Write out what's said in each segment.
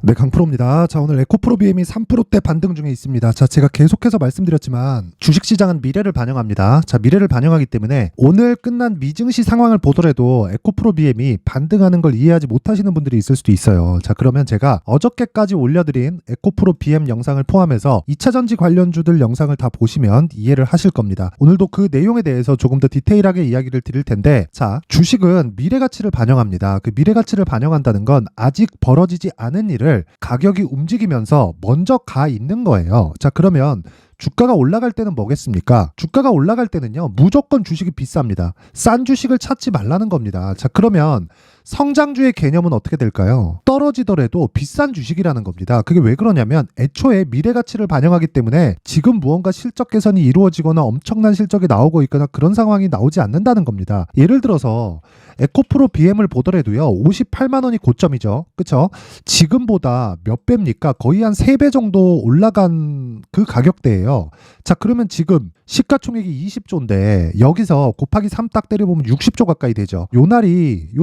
네, 강프로입니다. 자, 오늘 에코프로 BM이 3%대 반등 중에 있습니다. 자, 제가 계속해서 말씀드렸지만 주식시장은 미래를 반영합니다. 자, 미래를 반영하기 때문에 오늘 끝난 미증시 상황을 보더라도 에코프로 BM이 반등하는 걸 이해하지 못하시는 분들이 있을 수도 있어요. 자, 그러면 제가 어저께까지 올려드린 에코프로 BM 영상을 포함해서 2차전지 관련주들 영상을 다 보시면 이해를 하실 겁니다. 오늘도 그 내용에 대해서 조금 더 디테일하게 이야기를 드릴 텐데, 자, 주식은 미래 가치를 반영합니다. 그 미래 가치를 반영한다는 건 아직 벌어지지 않은 일을 가격이 움직이면서 먼저 가 있는 거예요. 자, 그러면 주가가 올라갈 때는 뭐겠습니까? 주가가 올라갈 때는요, 무조건 주식이 비쌉니다. 싼 주식을 찾지 말라는 겁니다. 자, 그러면 성장주의 개념은 어떻게 될까요? 떨어지더라도 비싼 주식이라는 겁니다. 그게 왜 그러냐면 애초에 미래 가치를 반영하기 때문에 지금 무언가 실적 개선이 이루어지거나 엄청난 실적이 나오고 있거나 그런 상황이 나오지 않는다는 겁니다. 예를 들어서 에코프로 BM을 보더라도요, 58만 원이 고점이죠. 그쵸? 지금보다 몇 배입니까? 거의 한 3배 정도 올라간 그 가격대예요. 자, 그러면 지금 시가총액이 20조인데 여기서 곱하기 3 딱 때려보면 60조 가까이 되죠. 요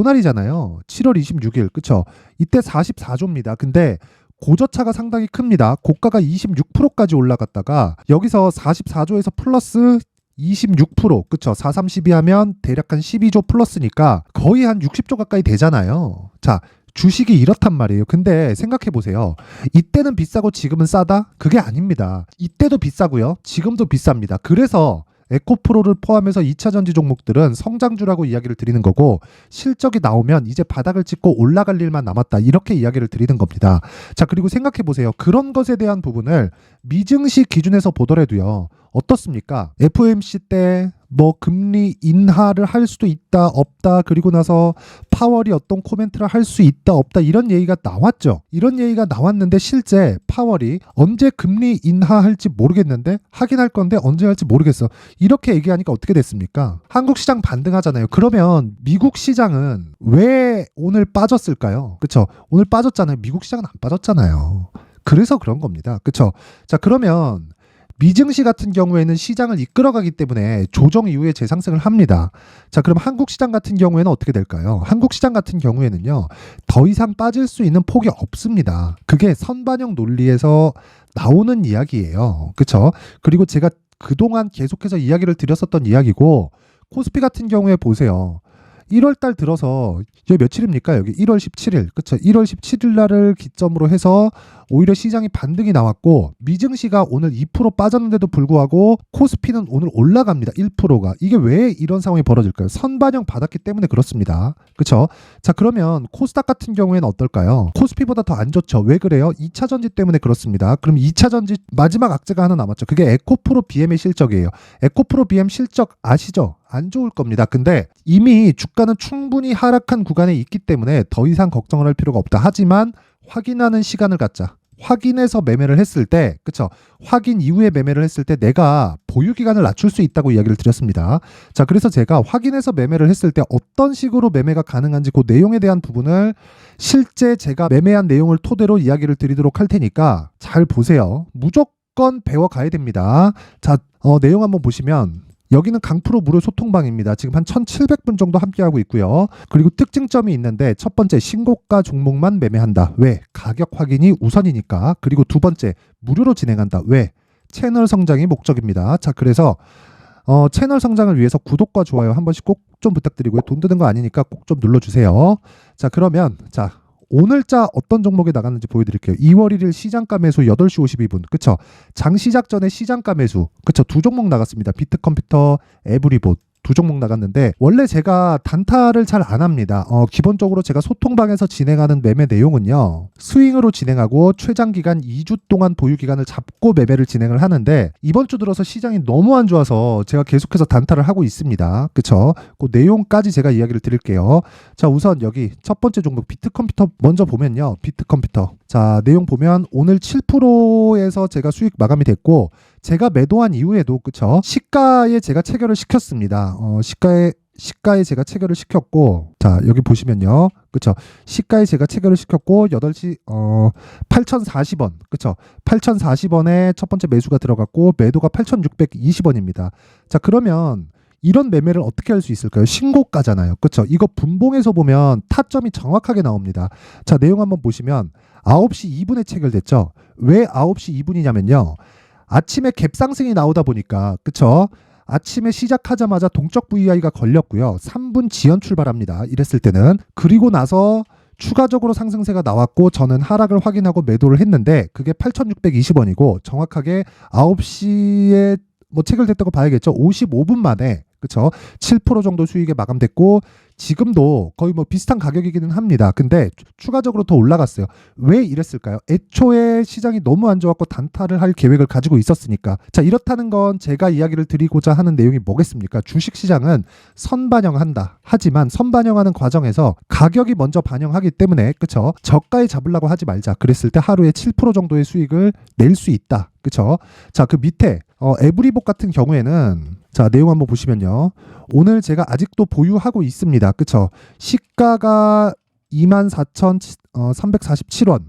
날이잖아요. 7월 26일. 그쵸? 이때 44조입니다. 근데 고저차가 상당히 큽니다. 고가가 26%까지 올라갔다가 여기서 44조에서 플러스 26%, 그쵸? 4, 32 하면 대략 한 12조 플러스니까 거의 한 60조 가까이 되잖아요. 자, 주식이 이렇단 말이에요. 근데 생각해 보세요. 이때는 비싸고 지금은 싸다? 그게 아닙니다. 이때도 비싸고요. 지금도 비쌉니다. 그래서 에코프로를 포함해서 2차전지 종목들은 성장주라고 이야기를 드리는 거고, 실적이 나오면 이제 바닥을 찍고 올라갈 일만 남았다, 이렇게 이야기를 드리는 겁니다. 자, 그리고 생각해 보세요. 그런 것에 대한 부분을 미증시 기준에서 보더라도요, 어떻습니까? FOMC 때 뭐 금리 인하를 할 수도 있다 없다, 그리고 나서 파월이 어떤 코멘트를 할 수 있다 없다, 이런 얘기가 나왔죠. 이런 얘기가 나왔는데 실제 파월이 언제 금리 인하할지 모르겠는데 하긴 할 건데 언제 할지 모르겠어, 이렇게 얘기하니까 어떻게 됐습니까? 한국 시장 반등하잖아요. 그러면 미국 시장은 왜 오늘 빠졌을까요? 그쵸? 오늘 빠졌잖아요. 미국 시장은 안 빠졌잖아요. 그래서 그런 겁니다. 그쵸? 자, 그러면 미증시 같은 경우에는 시장을 이끌어가기 때문에 조정 이후에 재상승을 합니다. 자, 그럼 한국 시장 같은 경우에는 어떻게 될까요? 한국 시장 같은 경우에는요, 더 이상 빠질 수 있는 폭이 없습니다. 그게 선반영 논리에서 나오는 이야기예요. 그쵸? 그리고 제가 그동안 계속해서 이야기를 드렸었던 이야기고, 코스피 같은 경우에 보세요. 1월 달 들어서 여기 며칠입니까? 여기 1월 17일. 그쵸? 1월 17일 날을 기점으로 해서 오히려 시장이 반등이 나왔고, 미증시가 오늘 2% 빠졌는데도 불구하고 코스피는 오늘 올라갑니다. 1%가. 이게 왜 이런 상황이 벌어질까요? 선반영 받았기 때문에 그렇습니다. 그쵸? 자, 그러면 코스닥 같은 경우에는 어떨까요? 코스피보다 더 안 좋죠. 왜 그래요? 2차전지 때문에 그렇습니다. 그럼 2차전지 마지막 악재가 하나 남았죠. 그게 에코프로 BM의 실적이에요. 에코프로 BM 실적 아시죠? 안 좋을 겁니다. 근데 이미 주가는 충분히 하락한 구간에 있기 때문에 더 이상 걱정을 할 필요가 없다. 하지만 확인하는 시간을 갖자. 확인해서 매매를 했을 때, 그쵸? 확인 이후에 매매를 했을 때 내가 보유 기간을 낮출 수 있다고 이야기를 드렸습니다. 자, 그래서 제가 확인해서 매매를 했을 때 어떤 식으로 매매가 가능한지 그 내용에 대한 부분을 실제 제가 매매한 내용을 토대로 이야기를 드리도록 할 테니까 잘 보세요. 무조건 배워가야 됩니다. 자, 내용 한번 보시면 여기는 강프로 무료 소통방입니다. 지금 한 1700분 정도 함께하고 있고요. 그리고 특징점이 있는데, 첫 번째, 신고가 종목만 매매한다. 왜? 가격 확인이 우선이니까. 그리고 두 번째, 무료로 진행한다. 왜? 채널 성장이 목적입니다. 자, 그래서 채널 성장을 위해서 구독과 좋아요 한 번씩 꼭 좀 부탁드리고요. 돈 드는 거 아니니까 꼭 좀 눌러주세요. 자, 그러면 오늘자 어떤 종목에 나갔는지 보여드릴게요. 2월 1일 시장가 매수 8시 52분. 그쵸? 장 시작 전에 시장가 매수. 그쵸? 두 종목 나갔습니다. 비트컴퓨터, 에브리봇. 두 종목 나갔는데, 원래 제가 단타를 잘 안 합니다. 기본적으로 제가 소통방에서 진행하는 매매 내용은요, 스윙으로 진행하고 최장기간 2주 동안 보유기간을 잡고 매매를 진행을 하는데, 이번 주 들어서 시장이 너무 안 좋아서 제가 계속해서 단타를 하고 있습니다. 그쵸? 그 내용까지 제가 이야기를 드릴게요. 자, 우선 여기 첫 번째 종목 비트컴퓨터 먼저 보면요. 비트컴퓨터. 자, 내용 보면 오늘 7%에서 제가 수익 마감이 됐고, 제가 매도한 이후에도, 그쵸? 시가에 제가 체결을 시켰습니다. 시가에 제가 체결을 시켰고, 자, 여기 보시면요. 그쵸? 시가에 제가 체결을 시켰고, 8시, 8,040원. 그쵸? 8,040원에 첫 번째 매수가 들어갔고, 매도가 8,620원입니다. 자, 그러면 이런 매매를 어떻게 할 수 있을까요? 신고가잖아요. 그렇죠? 이거 분봉에서 보면 타점이 정확하게 나옵니다. 자, 내용 한번 보시면 9시 2분에 체결됐죠. 왜 9시 2분이냐면요. 아침에 갭상승이 나오다 보니까 그렇죠? 아침에 시작하자마자 동적 VI가 걸렸고요. 3분 지연 출발합니다. 이랬을 때는. 그리고 나서 추가적으로 상승세가 나왔고 저는 하락을 확인하고 매도를 했는데 그게 8,620원이고 정확하게 9시에 뭐 체결됐다고 봐야겠죠. 55분 만에 그쵸? 7% 정도 수익에 마감됐고 지금도 거의 뭐 비슷한 가격이기는 합니다. 근데 추가적으로 더 올라갔어요. 왜 이랬을까요? 애초에 시장이 너무 안 좋았고 단타를 할 계획을 가지고 있었으니까. 자, 이렇다는 건 제가 이야기를 드리고자 하는 내용이 뭐겠습니까? 주식시장은 선반영한다. 하지만 선반영하는 과정에서 가격이 먼저 반영하기 때문에 그쵸? 저가에 잡으려고 하지 말자. 그랬을 때 하루에 7% 정도의 수익을 낼 수 있다. 그쵸? 자, 그 밑에 에브리복 같은 경우에는 자, 내용 한번 보시면요. 오늘 제가 아직도 보유하고 있습니다. 그쵸? 시가가 24,347원.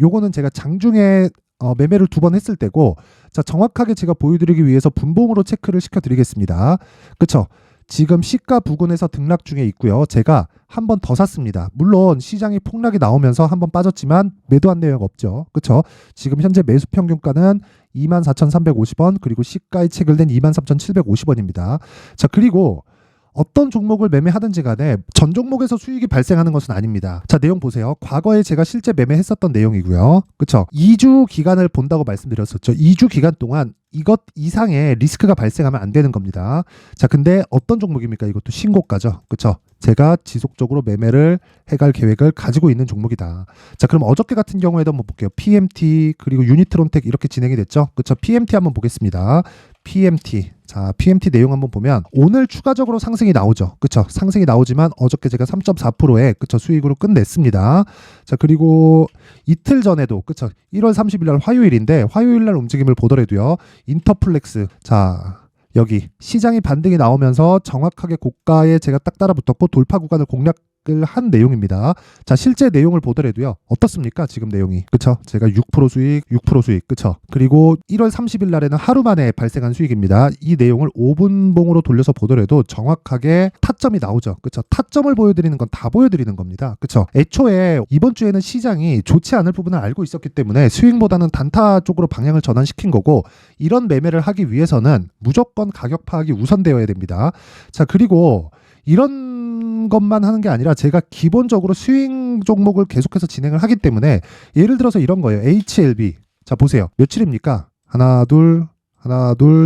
요거는 제가 장중에 매매를 2번 했을 때고, 자, 정확하게 제가 보여드리기 위해서 분봉으로 체크를 시켜드리겠습니다. 그쵸? 지금 시가 부근에서 등락 중에 있고요. 제가 한 번 더 샀습니다. 물론 시장이 폭락이 나오면서 한 번 빠졌지만 매도한 내용 없죠. 그쵸? 지금 현재 매수 평균가는 24,350원 그리고 시가에 체결된 23,750원입니다. 자, 그리고 어떤 종목을 매매하든지 간에 전 종목에서 수익이 발생하는 것은 아닙니다. 자, 내용 보세요. 과거에 제가 실제 매매했었던 내용이고요. 그쵸? 2주 기간을 본다고 말씀드렸었죠. 2주 기간 동안 이것 이상의 리스크가 발생하면 안 되는 겁니다. 자, 근데 어떤 종목입니까? 이것도 신고가죠. 그쵸? 제가 지속적으로 매매를 해갈 계획을 가지고 있는 종목이다. 자, 그럼 어저께 같은 경우에도 한번 볼게요. PMT 그리고 유니트론텍 이렇게 진행이 됐죠. 그쵸? PMT 한번 보겠습니다. PMT. 자, PMT 내용 한번 보면 오늘 추가적으로 상승이 나오죠. 그쵸? 상승이 나오지만 어저께 제가 3.4%에 그쵸? 수익으로 끝냈습니다. 자, 그리고 이틀 전에도 그쵸? 1월 30일 날 화요일인데 화요일 날 움직임을 보더라도요. 인터플렉스. 자, 여기 시장이 반등이 나오면서 정확하게 고가에 제가 딱 따라붙었고 돌파 구간을 공략을 한 내용입니다. 자, 실제 내용을 보더라도요. 어떻습니까? 지금 내용이. 그쵸? 제가 6% 수익, 6% 수익. 그쵸? 그리고 1월 30일 날에는 하루 만에 발생한 수익입니다. 이 내용을 5분봉으로 돌려서 보더라도 정확하게 타점이 나오죠. 그쵸? 타점을 보여드리는 건 다 보여드리는 겁니다. 그쵸? 애초에 이번 주에는 시장이 좋지 않을 부분을 알고 있었기 때문에 수익보다는 단타 쪽으로 방향을 전환시킨 거고 이런 매매를 하기 위해서는 무조건 가격 파악이 우선되어야 됩니다. 자, 그리고 이런 것만 하는 게 아니라 제가 기본적으로 스윙 종목을 계속해서 진행을 하기 때문에 예를 들어서 이런 거예요. HLB. 자, 보세요. 며칠입니까? 하나, 둘,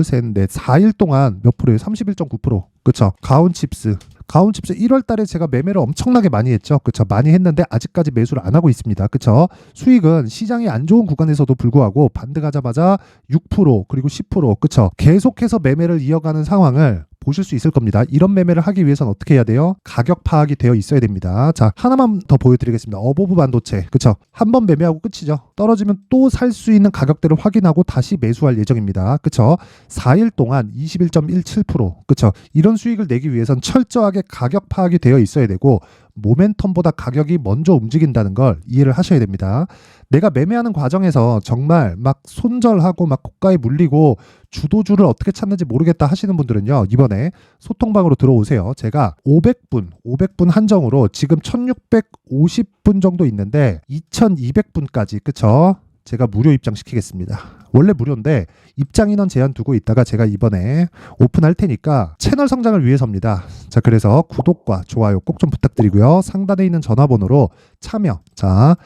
셋, 넷. 4일 동안 몇 프로예요? 31.9%. 그쵸? 가온칩스 1월 달에 제가 매매를 엄청나게 많이 했죠. 그쵸? 많이 했는데 아직까지 매수를 안 하고 있습니다. 그쵸? 수익은 시장이 안 좋은 구간에서도 불구하고 반등하자마자 6% 그리고 10% 그쵸? 계속해서 매매를 이어가는 상황을 보실 수 있을 겁니다. 이런 매매를 하기 위해서는 어떻게 해야 돼요? 가격 파악이 되어 있어야 됩니다. 자, 하나만 더 보여드리겠습니다. 어보브 반도체. 그쵸? 한 번 매매하고 끝이죠. 떨어지면 또 살 수 있는 가격대를 확인하고 다시 매수할 예정입니다. 그쵸? 4일 동안 21.17%. 그쵸? 이런 수익을 내기 위해선 철저하게 가격 파악이 되어 있어야 되고 모멘텀보다 가격이 먼저 움직인다는 걸 이해를 하셔야 됩니다. 내가 매매하는 과정에서 정말 막 손절하고 막 고가에 물리고 주도주를 어떻게 찾는지 모르겠다 하시는 분들은요. 이번에 소통방으로 들어오세요. 제가 500분 한정으로 지금 1650분 정도 있는데 2200분까지 그쵸? 제가 무료 입장시키겠습니다. 원래 무료인데 입장 인원 제한 두고 있다가 제가 이번에 오픈할 테니까 채널 성장을 위해서입니다. 자, 그래서 구독과 좋아요 꼭 좀 부탁드리고요. 상단에 있는 전화번호로 참여. 자,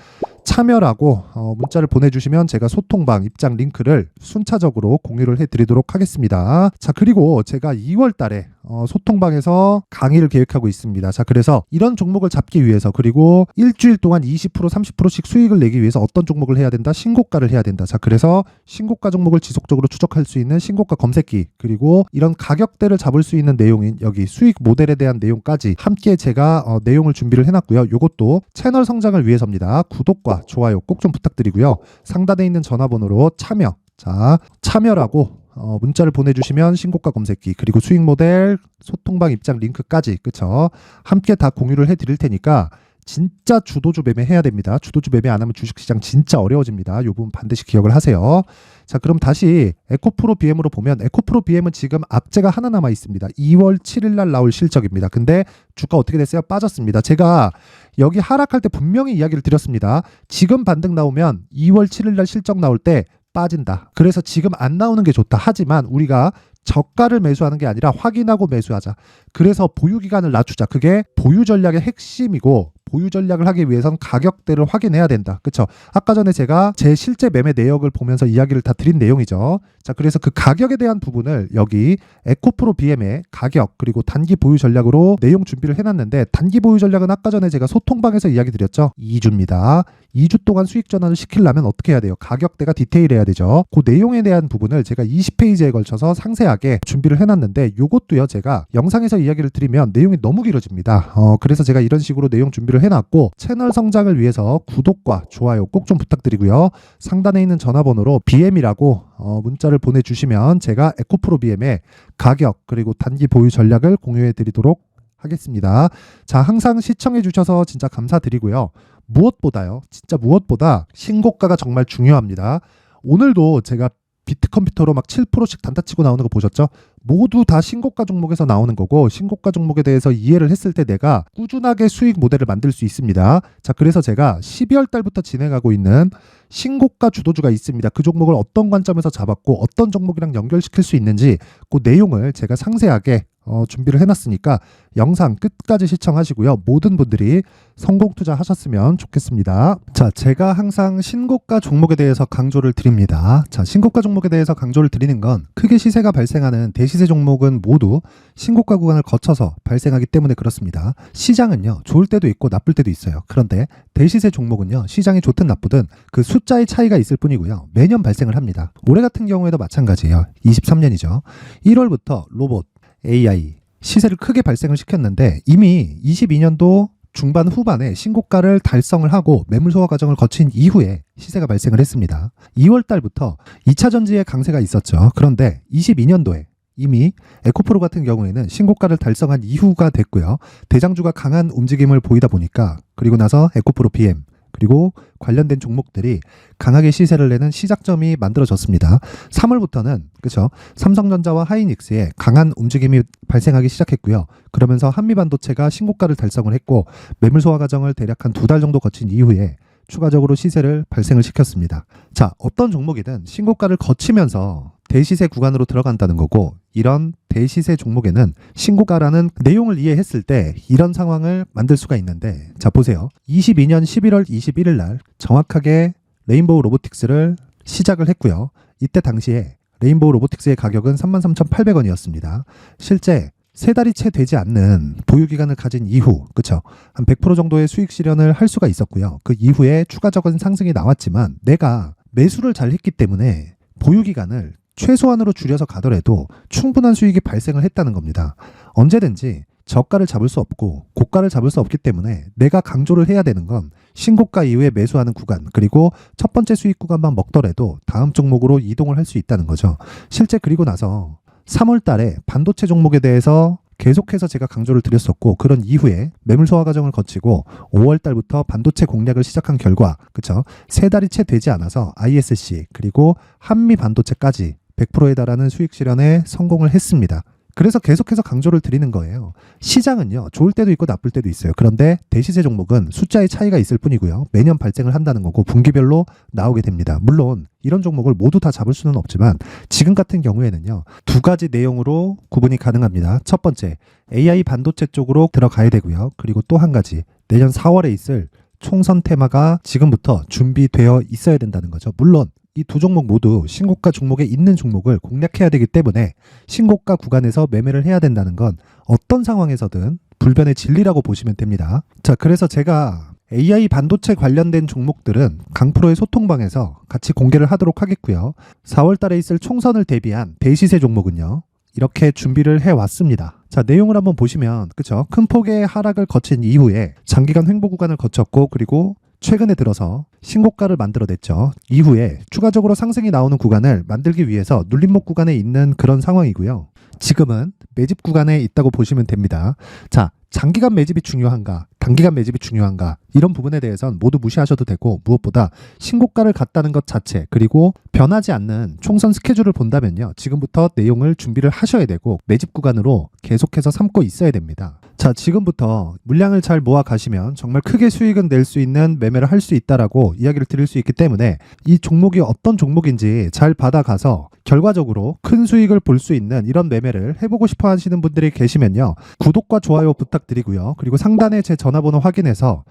참여라고 문자를 보내주시면 제가 소통방 입장 링크를 순차적으로 공유를 해드리도록 하겠습니다. 자, 그리고 제가 2월 달에 소통방에서 강의를 계획하고 있습니다. 자, 그래서 이런 종목을 잡기 위해서 그리고 일주일 동안 20% 30%씩 수익을 내기 위해서 어떤 종목을 해야 된다? 신고가를 해야 된다. 자, 그래서 신고가 종목을 지속적으로 추적할 수 있는 신고가 검색기 그리고 이런 가격대를 잡을 수 있는 내용인 여기 수익 모델에 대한 내용까지 함께 제가 내용을 준비를 해놨고요. 이것도 채널 성장을 위해서입니다. 구독과 좋아요 꼭 좀 부탁드리고요. 상단에 있는 전화번호로 참여. 자, 참여라고 문자를 보내주시면 신고가 검색기 그리고 수익 모델 소통방 입장 링크까지 그쵸? 함께 다 공유를 해드릴 테니까 진짜 주도주 매매 해야 됩니다. 주도주 매매 안 하면 주식시장 진짜 어려워집니다. 이 부분 반드시 기억을 하세요. 자, 그럼 다시 에코프로 BM으로 보면 에코프로 BM은 지금 악재가 하나 남아 있습니다. 2월 7일 날 나올 실적입니다. 근데 주가 어떻게 됐어요? 빠졌습니다. 제가 여기 하락할 때 분명히 이야기를 드렸습니다. 지금 반등 나오면 2월 7일 날 실적 나올 때 빠진다. 그래서 지금 안 나오는 게 좋다. 하지만 우리가 저가를 매수하는 게 아니라 확인하고 매수하자. 그래서 보유 기간을 낮추자. 그게 보유 전략의 핵심이고, 보유 전략을 하기 위해선 가격대를 확인해야 된다. 그렇죠? 아까 전에 제가 제 실제 매매 내역을 보면서 이야기를 다 드린 내용이죠. 자, 그래서 그 가격에 대한 부분을 여기 에코프로 BM의 가격 그리고 단기 보유 전략으로 내용 준비를 해놨는데, 단기 보유 전략은 아까 전에 제가 소통방에서 이야기 드렸죠. 2주입니다. 2주 동안 수익 전환을 시키려면 어떻게 해야 돼요? 가격대가 디테일해야 되죠. 그 내용에 대한 부분을 제가 20페이지에 걸쳐서 상세하게 준비를 해놨는데, 요것도요 제가 영상에서 이야기를 드리면 내용이 너무 길어집니다. 그래서 제가 이런 식으로 내용 준비를 해놨고, 채널 성장을 위해서 구독과 좋아요 꼭 좀 부탁드리고요. 상단에 있는 전화번호로 BM이라고 문자를 보내주시면 제가 에코프로 BM의 가격 그리고 단기 보유 전략을 공유해 드리도록 하겠습니다. 자, 항상 시청해 주셔서 진짜 감사드리고요. 무엇보다요, 진짜 무엇보다 신고가가 정말 중요합니다. 오늘도 제가 비트컴퓨터로 막 7%씩 단타 치고 나오는 거 보셨죠? 모두 다 신고가 종목에서 나오는 거고, 신고가 종목에 대해서 이해를 했을 때 내가 꾸준하게 수익 모델을 만들 수 있습니다. 자, 그래서 제가 12월 달부터 진행하고 있는 신고가 주도주가 있습니다. 그 종목을 어떤 관점에서 잡았고 어떤 종목이랑 연결시킬 수 있는지 그 내용을 제가 상세하게 준비를 해놨으니까 영상 끝까지 시청하시고요. 모든 분들이 성공 투자하셨으면 좋겠습니다. 자, 제가 항상 신고가 종목에 대해서 강조를 드립니다. 자, 신고가 종목에 대해서 강조를 드리는 건 크게 시세가 발생하는 대시세 종목은 모두 신고가 구간을 거쳐서 발생하기 때문에 그렇습니다. 시장은요, 좋을 때도 있고 나쁠 때도 있어요. 그런데 대시세 종목은요, 시장이 좋든 나쁘든 그 숫자의 차이가 있을 뿐이고요. 매년 발생을 합니다. 올해 같은 경우에도 마찬가지예요. 23년이죠. 1월부터 로봇, AI 시세를 크게 발생을 시켰는데, 이미 22년도 중반 후반에 신고가를 달성을 하고 매물 소화 과정을 거친 이후에 시세가 발생을 했습니다. 2월 달부터 2차 전지의 강세가 있었죠. 그런데 22년도에 이미 에코프로 같은 경우에는 신고가를 달성한 이후가 됐고요. 대장주가 강한 움직임을 보이다 보니까, 그리고 나서 에코프로 BM 그리고 관련된 종목들이 강하게 시세를 내는 시작점이 만들어졌습니다. 3월부터는 그렇죠, 삼성전자와 하이닉스의 강한 움직임이 발생하기 시작했고요. 그러면서 한미반도체가 신고가를 달성을 했고, 매물 소화 과정을 대략 한 2달 정도 거친 이후에 추가적으로 시세를 발생을 시켰습니다. 자, 어떤 종목이든 신고가를 거치면서 대시세 구간으로 들어간다는 거고, 이런 대시세 종목에는 신고가라는 내용을 이해했을 때 이런 상황을 만들 수가 있는데, 자 보세요. 22년 11월 21일 날 정확하게 레인보우 로보틱스를 시작을 했고요. 이때 당시에 레인보우 로보틱스의 가격은 33,800원이었습니다. 실제 세 달이 채 되지 않는 보유기간을 가진 이후, 그쵸, 한 100% 정도의 수익 실현을 할 수가 있었고요. 그 이후에 추가적인 상승이 나왔지만 내가 매수를 잘 했기 때문에 보유기간을 최소한으로 줄여서 가더라도 충분한 수익이 발생을 했다는 겁니다. 언제든지 저가를 잡을 수 없고 고가를 잡을 수 없기 때문에 내가 강조를 해야 되는 건 신고가 이후에 매수하는 구간, 그리고 첫 번째 수익 구간만 먹더라도 다음 종목으로 이동을 할 수 있다는 거죠. 실제 그리고 나서 3월 달에 반도체 종목에 대해서 계속해서 제가 강조를 드렸었고, 그런 이후에 매물 소화 과정을 거치고 5월 달부터 반도체 공략을 시작한 결과, 그쵸, 세 달이 채 되지 않아서 ISC 그리고 한미 반도체까지 100%에 달하는 수익 실현에 성공을 했습니다. 그래서 계속해서 강조를 드리는 거예요. 시장은요, 좋을 때도 있고 나쁠 때도 있어요. 그런데 대시세 종목은 숫자의 차이가 있을 뿐이고요. 매년 발생을 한다는 거고 분기별로 나오게 됩니다. 물론 이런 종목을 모두 다 잡을 수는 없지만 지금 같은 경우에는요, 두 가지 내용으로 구분이 가능합니다. 첫 번째, AI 반도체 쪽으로 들어가야 되고요. 그리고 또 한 가지, 내년 4월에 있을 총선 테마가 지금부터 준비되어 있어야 된다는 거죠. 물론 이 두 종목 모두 신고가 종목에 있는 종목을 공략해야 되기 때문에 신고가 구간에서 매매를 해야 된다는 건 어떤 상황에서든 불변의 진리라고 보시면 됩니다. 자, 그래서 제가 AI 반도체 관련된 종목들은 강프로의 소통방에서 같이 공개를 하도록 하겠고요. 4월 달에 있을 총선을 대비한 대시세 종목은요, 이렇게 준비를 해왔습니다. 자, 내용을 한번 보시면, 그쵸, 큰 폭의 하락을 거친 이후에 장기간 횡보 구간을 거쳤고, 그리고 최근에 들어서 신고가를 만들어냈죠. 이후에 추가적으로 상승이 나오는 구간을 만들기 위해서 눌림목 구간에 있는 그런 상황이고요. 지금은 매집 구간에 있다고 보시면 됩니다. 자, 장기간 매집이 중요한가? 단기간 매집이 중요한가, 이런 부분에 대해서는 모두 무시하셔도 되고, 무엇보다 신고가를 갔다는 것 자체, 그리고 변하지 않는 총선 스케줄을 본다면요, 지금부터 내용을 준비를 하셔야 되고 매집 구간으로 계속해서 삼고 있어야 됩니다. 자, 지금부터 물량을 잘 모아 가시면 정말 크게 수익은 낼 수 있는 매매를 할 수 있다라고 이야기를 드릴 수 있기 때문에, 이 종목이 어떤 종목인지 잘 받아가서 결과적으로 큰 수익을 볼 수 있는 이런 매매를 해보고 싶어 하시는 분들이 계시면요, 구독과 좋아요 부탁드리고요. 그리고 상단에 제 전화번호 확인해서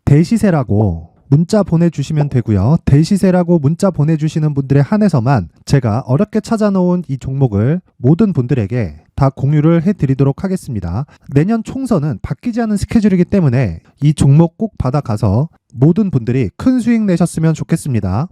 대시세라고 문자 보내주시면 되고요. 대시세라고 문자 보내주시는 분들에 한해서만 제가 어렵게 찾아놓은 이 종목을 모든 분들에게 다 공유를 해드리도록 하겠습니다. 내년 총선은 바뀌지 않은 스케줄이기 때문에 이 종목 꼭 받아가서 모든 분들이 큰 수익 내셨으면 좋겠습니다.